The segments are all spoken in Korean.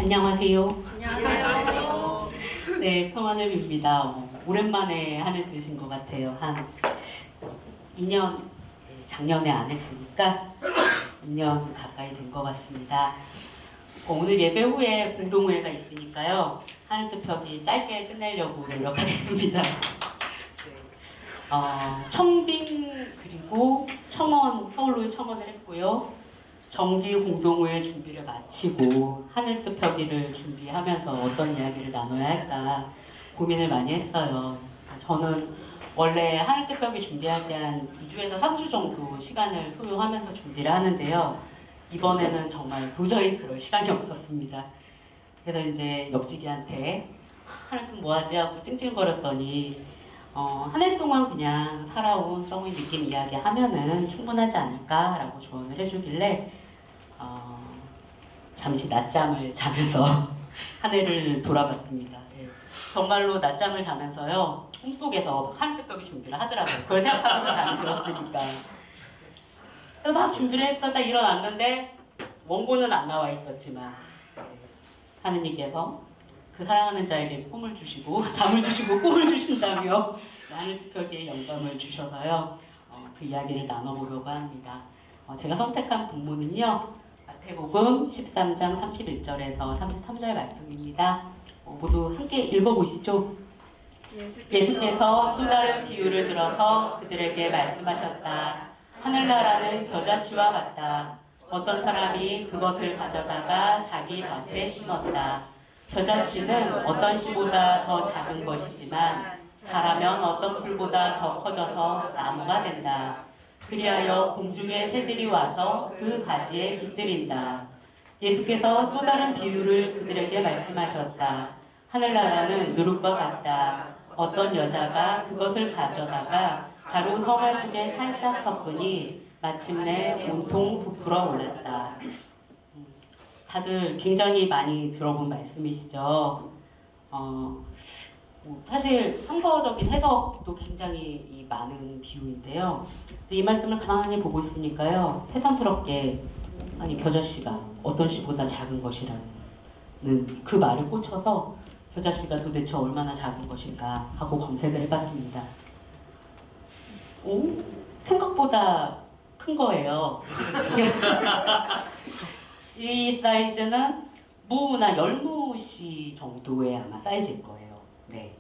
안녕하세요. 안녕하세요. 네, 평하늘입니다. 오랜만에 하늘 드신 것 같아요. 한 2년, 작년에 안 했으니까 2년 가까이 된 것 같습니다. 오늘 예배 후에 공동회가 있으니까요. 하늘 투표기 짧게 끝내려고 노력하겠습니다. 청빙 그리고 청원, 서울로 청원을 했고요. 정기 공동회 준비를 마치고 하늘 투표기를 준비하면서 어떤 이야기를 나눠야 할까 고민을 많이 했어요. 저는 원래 하늘 투표기 준비할 때 한 2주에서 3주 정도 시간을 소요하면서 준비를 하는데요. 이번에는 정말 도저히 그럴 시간이 없었습니다. 그래서 이제 옆집이한테 하늘 좀 뭐하지 하고 찡찡거렸더니 한 해 동안 그냥 살아온 정의 느낌 이야기 하면은 충분하지 않을까라고 조언을 해주길래 잠시 낮잠을 자면서 한 해를 돌아봤습니다. 네. 정말로 낮잠을 자면서요 꿈속에서 하늘 투표기 준비를 하더라고요. 그걸 생각하면서 잠이 들었으니까. 그래서 막 준비를 했다가 일어났는데 원고는 안 나와 있었지만 하느님께서 그 사랑하는 자에게 꿈을 주시고 잠을 주시고 꿈을 주신다며 하늘 투표기에 영감을 주셔서요 그 이야기를 나눠보려고 합니다. 제가 선택한 본문은요 마태복음 13장 31절에서 33절 말씀입니다. 모두 함께 읽어보시죠. 예수께서 또 다른 비유를 들어서 그들에게 말씀하셨다. 하늘나라는 겨자씨와 같다. 어떤 사람이 그것을 가져다가 자기 밭에 심었다. 겨자씨는 어떤 씨보다 더 작은 것이지만 자라면 어떤 풀보다 더 커져서 나무가 된다. 그리하여 공중의 새들이 와서 그 가지에 깃들인다. 예수께서 또 다른 비유를 그들에게 말씀하셨다. 하늘나라는 누룩과 같다. 어떤 여자가 그것을 가져다가 가루 성알 속에 살짝 섞으니 마침내 온통 부풀어 올랐다. 다들 굉장히 많이 들어본 말씀이시죠. 사실 성서적인 해석도 굉장히 많은 비유인데요. 이 말씀을 가만히 보고 있으니까요. 새삼스럽게 아니 겨자씨가 어떤 씨보다 작은 것이라는 그 말에 꽂혀서 겨자씨가 도대체 얼마나 작은 것인가 하고 검색을 해봤습니다. 생각보다 큰 거예요. 이 사이즈는 무나 열무씨 정도의 아마 사이즈일 거예요. 네.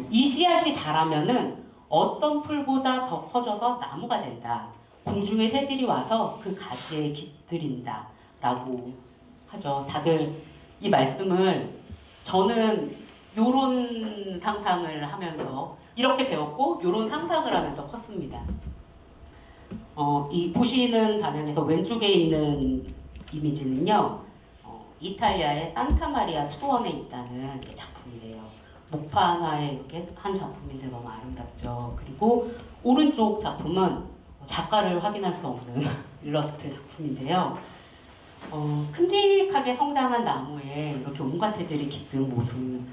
이 씨앗이 자라면은 어떤 풀보다 더 커져서 나무가 된다. 공중의 새들이 와서 그 가지에 깃들인다. 라고 하죠. 다들 이 말씀을 저는 요런 상상을 하면서 이렇게 배웠고 요런 상상을 하면서 컸습니다. 이 보시는 방향에서 왼쪽에 있는 이미지는요. 이탈리아의 산타마리아 수원에 있다는 작품이래요. 목파 하나에 이렇게 한 작품인데 너무 아름답죠. 그리고 오른쪽 작품은 작가를 확인할 수 없는 일러스트 작품인데요. 큼직하게 성장한 나무에 이렇게 온갖 새들이 깃든 모습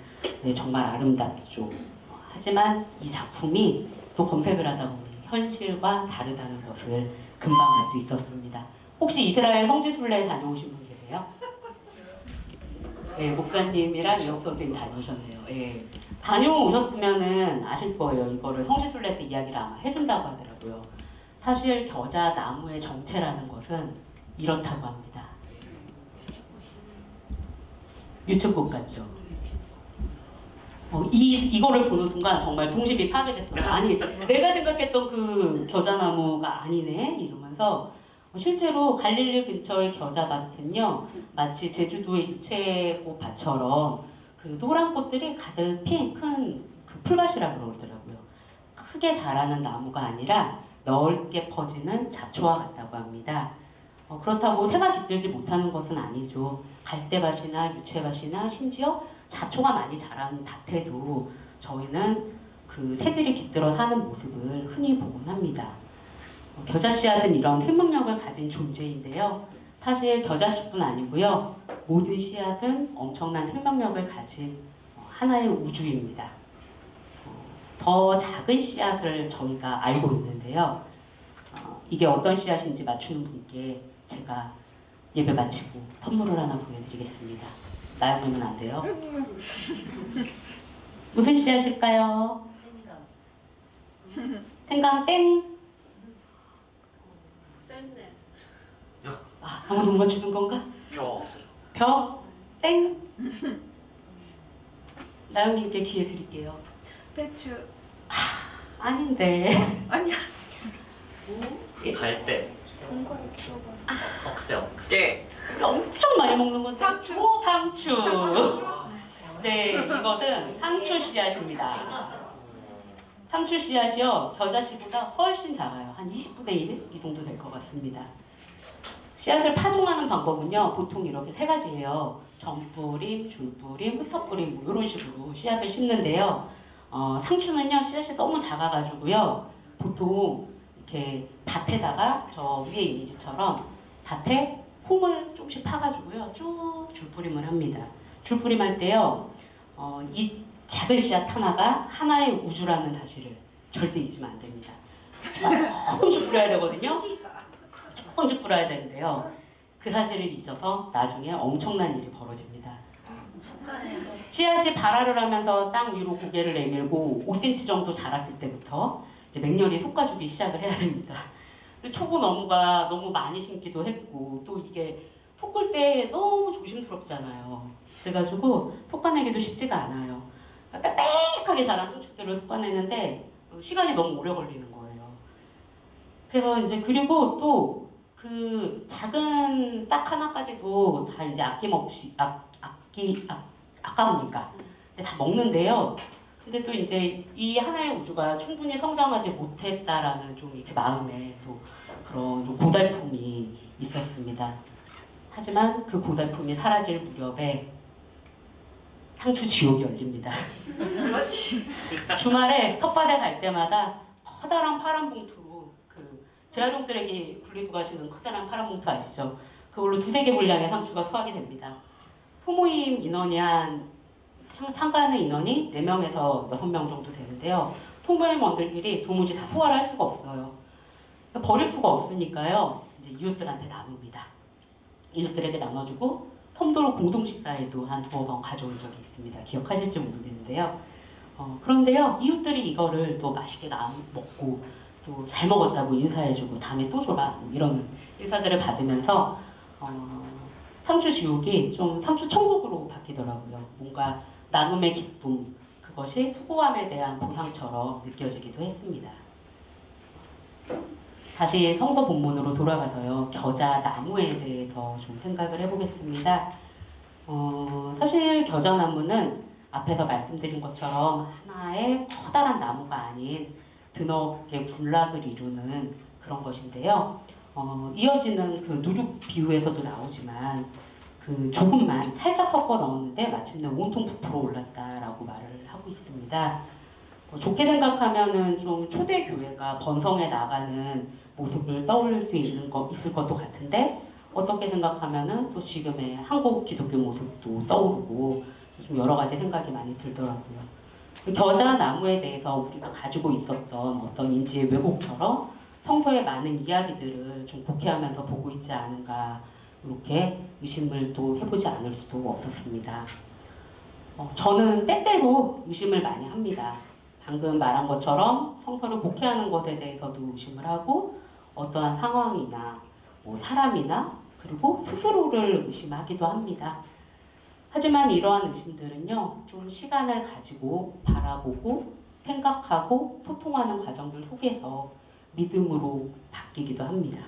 정말 아름답죠. 하지만 이 작품이 또 검색을 하다 보니 현실과 다르다는 것을 금방 알 수 있었습니다. 혹시 이스라엘 성지순례 다녀오신 분 계세요? 네, 목사님이랑 이혁 선생님 다녀오셨네요. 네. 다녀오셨으면은 아실 거예요. 이거를 성지순례 때 이야기를 아마 해준다고 하더라고요. 사실 겨자 나무의 정체라는 것은 이렇다고 합니다. 유채꽃 같죠? 이거를 보는 순간 정말 동심이 파괴됐어요. 아니, 내가 생각했던 그 겨자나무가 아니네? 이러면서 실제로 갈릴리 근처의 겨자밭은요, 마치 제주도의 유채꽃 밭처럼 그 노란 꽃들이 가득 핀 큰 그 풀밭이라고 그러더라고요. 크게 자라는 나무가 아니라 넓게 퍼지는 잡초와 같다고 합니다. 그렇다고 새가 깃들지 못하는 것은 아니죠. 갈대밭이나 유채밭이나 심지어 잡초가 많이 자라는 밭에도 저희는 그 새들이 깃들어 사는 모습을 흔히 보곤 합니다. 겨자 씨앗은 이런 생명력을 가진 존재인데요. 사실 겨자 씨뿐 아니고요. 모든 씨앗은 엄청난 생명력을 가진 하나의 우주입니다. 더 작은 씨앗을 저희가 알고 있는데요. 이게 어떤 씨앗인지 맞추는 분께 제가 예배 마치고 선물을 하나 보내드리겠습니다. 나영님은 안 돼요? 무슨 씨 하실까요? 생각 땡. 뺐네. 아, 아무도 못 맞추는 건가? 표. 벼 땡. 나영님께 기회 드릴게요. 배추. 아닌데. 아니야. 갈대. 억새. 깨. 엄청 많이 먹는 건데. 상추. 상추. 네, 이것은 상추 씨앗입니다. 상추 씨앗이요, 겨자 씨보다 훨씬 작아요. 한 20분의 1? 이 정도 될 것 같습니다. 씨앗을 파종하는 방법은요, 보통 이렇게 세 가지예요. 전뿌림, 줄뿌림, 흩어뿌림, 뭐 이런 식으로 씨앗을 심는데요. 상추는요, 씨앗이 너무 작아가지고요, 보통 이렇게 밭에다가 저 위에 이미지처럼 밭에 홈을 조금씩 파가지고요, 쭉 줄뿌림을 합니다. 줄뿌림 할 때요, 이 작은 씨앗 하나가 하나의 우주라는 사실을 절대 잊으면 안 됩니다. 조금씩 뿌려야 되거든요. 조금씩 뿌려야 되는데요. 그 사실을 잊어서 나중에 엄청난 일이 벌어집니다. 씨앗이 발화를 하면서 땅 위로 고개를 내밀고 5cm 정도 자랐을 때부터 이제 맹렬히 솎아주기 시작을 해야 됩니다. 근데 초보 나무가 너무 많이 심기도 했고 또 이게 솎을 때 너무 조심스럽잖아요. 그래가지고 솎아내기도 쉽지가 않아요. 빽빽하게 자란 상추들을 솎아내는데 시간이 너무 오래 걸리는 거예요. 그래서 이제 그리고 또 그 작은 딱 하나까지도 다 이제 아낌없이 아까우니까 이제 다 먹는데요. 근데 또 이제 이 하나의 우주가 충분히 성장하지 못했다라는 좀 이렇게 마음에 또 그런 좀 고달픔이 있었습니다. 하지만 그 고달픔이 사라질 무렵에 상추 지옥이 열립니다. 그렇지. 주말에 텃밭에 갈 때마다 커다란 파란 봉투로 그 재활용 쓰레기 분리수거하시는 커다란 파란 봉투 아시죠? 그걸로 2-3개 분량의 상추가 수확이 됩니다. 소모임 인원이 참가하는 인원이 4명에서 6명 정도 되는데요. 소모임원들끼리 도무지 다 소화를 할 수가 없어요. 버릴 수가 없으니까요. 이제 이웃들한테 나눕니다. 이웃들에게 나눠주고 섬도로 공동 식사에도 한 2번 가져온 적이 있습니다. 기억하실지 모르겠는데요. 그런데요, 이웃들이 이거를 또 맛있게 먹고 또 잘 먹었다고 인사해주고 다음에 또 줘라 뭐 이런 인사들을 받으면서 상추 지옥이 좀 상추 천국으로 바뀌더라고요. 뭔가 나눔의 기쁨, 그것이 수고함에 대한 보상처럼 느껴지기도 했습니다. 다시 성서 본문으로 돌아가서요, 겨자 나무에 대해서 좀 생각을 해보겠습니다. 사실 겨자 나무는 앞에서 말씀드린 것처럼 하나의 커다란 나무가 아닌 드넓게 군락을 이루는 그런 것인데요. 이어지는 그 누룩 비유에서도 나오지만 그 조금만 살짝 섞어 넣었는데 마침내 온통 부풀어 올랐다라고 말을 하고 있습니다. 좋게 생각하면은 좀 초대 교회가 번성해 나가는 모습을 떠올릴 수 있을 것도 같은데 어떻게 생각하면은 또 지금의 한국 기독교 모습도 떠오르고 좀 여러 가지 생각이 많이 들더라고요. 겨자 나무에 대해서 우리가 가지고 있었던 어떤 인지의 왜곡처럼 성서의 많은 이야기들을 좀 복해하면서 보고 있지 않은가, 이렇게 의심을 또 해보지 않을 수도 없었습니다. 저는 때때로 의심을 많이 합니다. 방금 말한 것처럼 성서를 복해하는 것에 대해서도 의심을 하고 어떠한 상황이나 뭐 사람이나 그리고 스스로를 의심하기도 합니다. 하지만 이러한 의심들은요, 좀 시간을 가지고 바라보고 생각하고 소통하는 과정들 속에서 믿음으로 바뀌기도 합니다.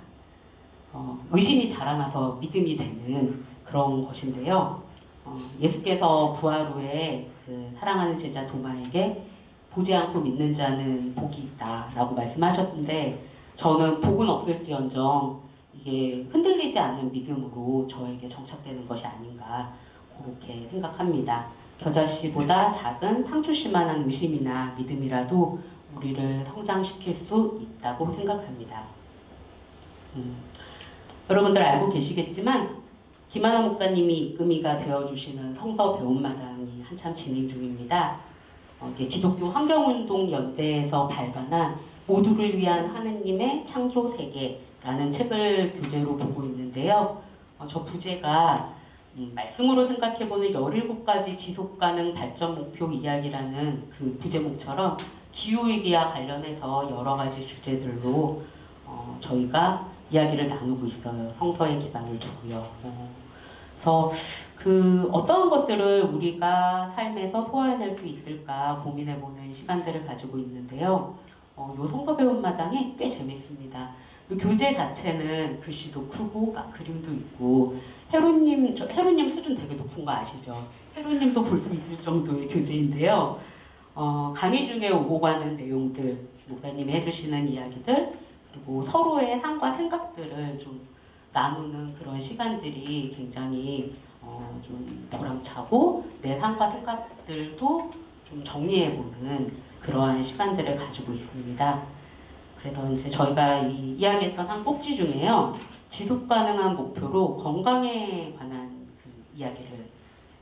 의심이 자라나서 믿음이 되는 그런 것인데요. 예수께서 부활 후에 그 사랑하는 제자 도마에게 보지 않고 믿는 자는 복이 있다라고 말씀하셨는데, 저는 복은 없을지언정 이게 흔들리지 않는 믿음으로 저에게 정착되는 것이 아닌가, 그렇게 생각합니다. 겨자씨보다 작은 상추씨만한 의심이나 믿음이라도 우리를 성장시킬 수 있다고 생각합니다. 여러분들 알고 계시겠지만 김하나 목사님이 이금희가 되어주시는 성서 배움마당이 한참 진행 중입니다. 기독교 환경운동 연대에서 발간한 모두를 위한 하느님의 창조 세계라는 책을 교재로 보고 있는데요. 저 부제가 말씀으로 생각해보는 17가지 지속가능 발전 목표 이야기라는 그 부제목처럼 기후위기와 관련해서 여러 가지 주제들로 저희가 이야기를 나누고 있어요. 성서에 기반을 두고요. 그래서 그 어떤 것들을 우리가 삶에서 소화해낼 수 있을까 고민해보는 시간들을 가지고 있는데요. 요 성서 배움 마당이 꽤 재밌습니다. 교재 자체는 글씨도 크고 막 그림도 있고 헤루님 수준 되게 높은 거 아시죠? 헤루님도 볼 수 있을 정도의 교재인데요. 강의 중에 오고 가는 내용들, 목사님이 해주시는 이야기들, 그리고 서로의 삶과 생각들을 좀 나누는 그런 시간들이 굉장히 좀 보람차고 내 삶과 생각들도 좀 정리해보는 그러한 시간들을 가지고 있습니다. 그래서 이제 저희가 이야기했던 한 꼭지 중에요. 지속 가능한 목표로 건강에 관한 그 이야기를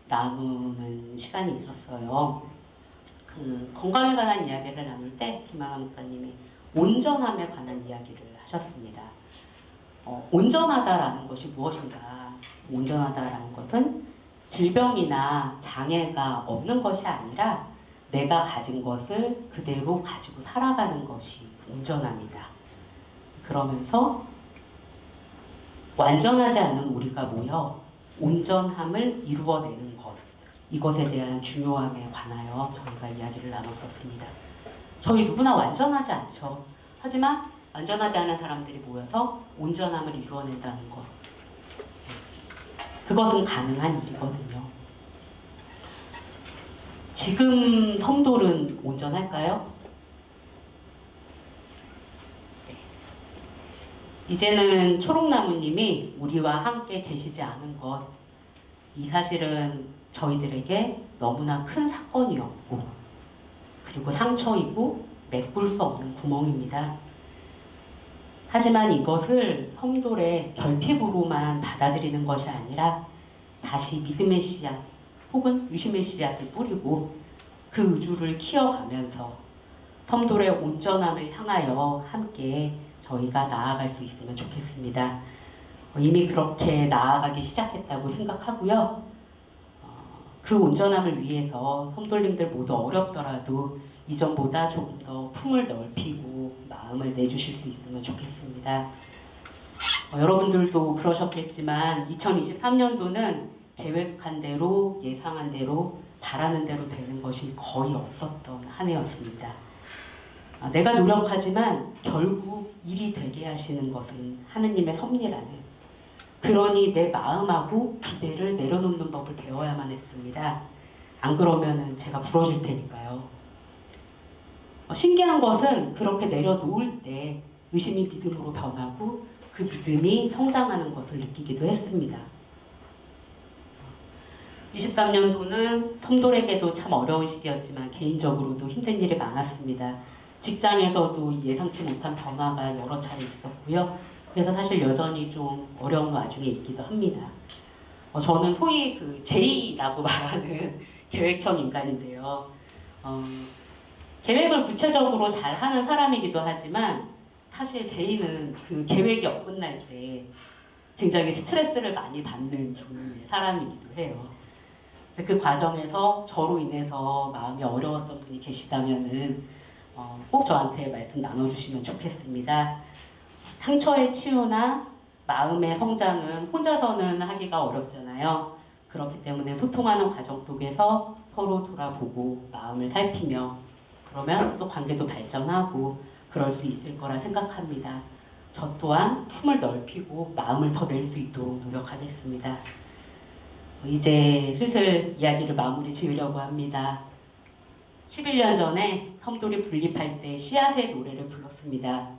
나누는 시간이 있었어요. 그 건강에 관한 이야기를 나눌 때 김하나 목사님이 온전함에 관한 이야기를 하셨습니다. 온전하다라는 것이 무엇인가? 온전하다라는 것은 질병이나 장애가 없는 것이 아니라 내가 가진 것을 그대로 가지고 살아가는 것이 온전합니다. 그러면서 완전하지 않은 우리가 모여 온전함을 이루어내는 것, 이것에 대한 중요함에 관하여 저희가 이야기를 나눴었습니다. 저희 누구나 완전하지 않죠. 하지만 완전하지 않은 사람들이 모여서 온전함을 이루어낸다는 것, 그것은 가능한 일이거든요. 지금 성돌은 온전할까요? 네. 이제는 초록나무님이 우리와 함께 계시지 않은 것, 이 사실은 저희들에게 너무나 큰 사건이었고 그리고 상처이고 메꿀 수 없는 구멍입니다. 하지만 이것을 성돌의 결핍으로만 받아들이는 것이 아니라 다시 믿음의 씨앗 혹은 의심의 씨앗을 뿌리고 그 우주를 키워가면서 성돌의 온전함을 향하여 함께 저희가 나아갈 수 있으면 좋겠습니다. 이미 그렇게 나아가기 시작했다고 생각하고요. 그 온전함을 위해서 성돌님들 모두 어렵더라도 이전보다 조금 더 품을 넓히고 마음을 내주실 수 있으면 좋겠습니다. 여러분들도 그러셨겠지만 2023년도는 계획한 대로, 예상한 대로, 바라는 대로 되는 것이 거의 없었던 한 해였습니다. 내가 노력하지만 결국 일이 되게 하시는 것은 하느님의 섭리라는, 그러니 내 마음하고 기대를 내려놓는 법을 배워야만 했습니다. 안 그러면 제가 부러질 테니까요. 신기한 것은 그렇게 내려놓을 때 의심이 믿음으로 변하고 그 믿음이 성장하는 것을 느끼기도 했습니다. 23년도는 성돌에게도 참 어려운 시기였지만 개인적으로도 힘든 일이 많았습니다. 직장에서도 예상치 못한 변화가 여러 차례 있었고요. 그래서 사실 여전히 좀 어려운 와중에 있기도 합니다. 저는 소위 그 J라고 말하는 계획형 인간인데요. 계획을 구체적으로 잘 하는 사람이기도 하지만 사실 J는 그 계획이 어긋날 때 굉장히 스트레스를 많이 받는 종류의 사람이기도 해요. 그 과정에서 저로 인해서 마음이 어려웠던 분이 계시다면은 꼭 저한테 말씀 나눠주시면 좋겠습니다. 상처의 치유나 마음의 성장은 혼자서는 하기가 어렵잖아요. 그렇기 때문에 소통하는 과정 속에서 서로 돌아보고 마음을 살피며 그러면 또 관계도 발전하고 그럴 수 있을 거라 생각합니다. 저 또한 품을 넓히고 마음을 더 낼 수 있도록 노력하겠습니다. 이제 슬슬 이야기를 마무리 지으려고 합니다. 11년 전에 섬돌이 분립할 때 씨앗의 노래를 불렀습니다.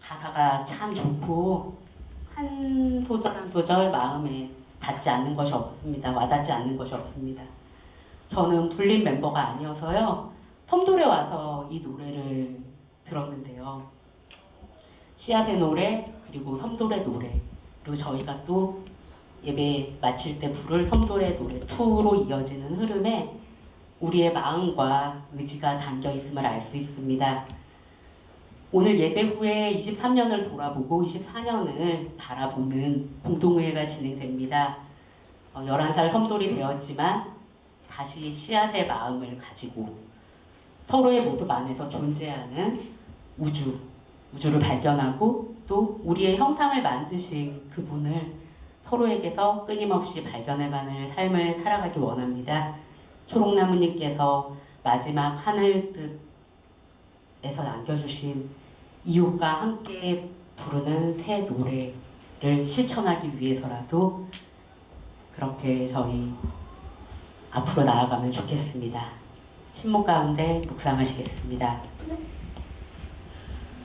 가사가 참 좋고 한 소절 한 소절 마음에 닿지 않는 것이 없습니다. 와닿지 않는 것이 없습니다. 저는 분립 멤버가 아니어서요. 섬돌에 와서 이 노래를 들었는데요. 씨앗의 노래 그리고 섬돌의 노래 그리고 저희가 또 예배 마칠 때 부를 섬돌의 노래 2로 이어지는 흐름에 우리의 마음과 의지가 담겨 있음을 알 수 있습니다. 오늘 예배 후에 23년을 돌아보고 24년을 바라보는 공동회의가 진행됩니다. 11살 섬돌이 되었지만 다시 씨앗의 마음을 가지고 서로의 모습 안에서 존재하는 우주를 발견하고 또 우리의 형상을 만드신 그분을 서로에게서 끊임없이 발견해가는 삶을 살아가기 원합니다. 초록나무님께서 마지막 하늘 뜻에서 남겨주신 이웃과 함께 부르는 새 노래를 실천하기 위해서라도 그렇게 저희 앞으로 나아가면 좋겠습니다. 침묵 가운데 묵상하시겠습니다.